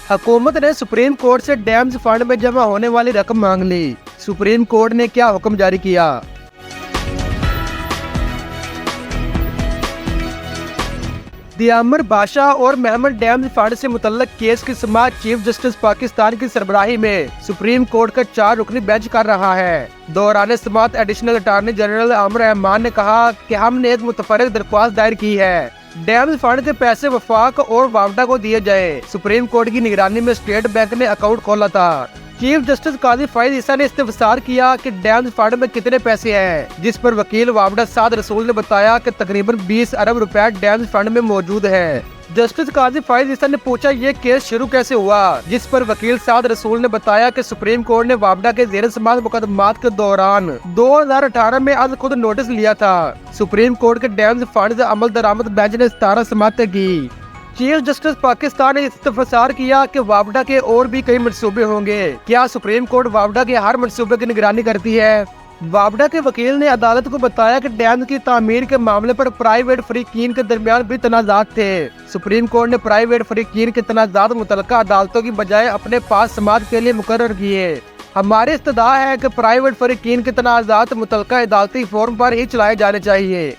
हुकूमत ने supreme court से डैम्स फंड में जमा होने वाली रकम मांग ली। सुप्रीम कोर्ट ने क्या हुक्म जारी किया? दियामर बादशाह और महमद डैम्स फंड से मुतल्लक केस की समाअत चीफ जस्टिस पाकिस्तान की सरबराही में सुप्रीम कोर्ट का 4 रुकनी बेंच कर रहा है। दौरान समाअत additional attorney general Amir Rehman ने कहा कि हमने एक मुतफर्रिग दरख्वास्त दायर की है, डैम्स फंड के पैसे वफाक और वापडा को दिए जाए। सुप्रीम कोर्ट की निगरानी में स्टेट बैंक ने अकाउंट खोला था। चीफ जस्टिस काजी फाइज ईसा ने इस्तफसार किया कि डैम्स फंड में कितने पैसे हैं, जिस पर वकील वापडा साद रसूल ने बताया कि तकरीबन 20 अरब रुपए डैम्स फंड में मौजूद है। जस्टिस काजी फाइज ईसा ने पूछा ये केस शुरू कैसे हुआ, जिस पर वकील साद रसूल ने बताया कि सुप्रीम कोर्ट ने वापडा के ज़ेर समाअत मुकदमात के दौरान 2018 में आज खुद नोटिस लिया था। सुप्रीम कोर्ट के डैम्स फंड अमल दरामद बेंच ने 17 समाअतें की। चीफ जस्टिस पाकिस्तान ने इस्तफसार किया कि वापडा के और भी कई मंसूबे होंगे, क्या सुप्रीम कोर्ट वापडा के हर मंसूबे की निगरानी करती है? वापडा के वकील ने अदालत को बताया कि डैम की तामीर के मामले पर प्राइवेट फरीकीन के दरमियान भी तनाज़ात थे। सुप्रीम कोर्ट ने प्राइवेट फरीकीन के तनाज़ात मुतल्लिका अदालतों की बजाय अपने पास समाअत के लिए मुकर्रर किए। हमारी इस्तदा है कि प्राइवेट फरीकीन के तनाज़ात मुतल्लिका अदालती फोरम पर ही चलाए जाने चाहिए।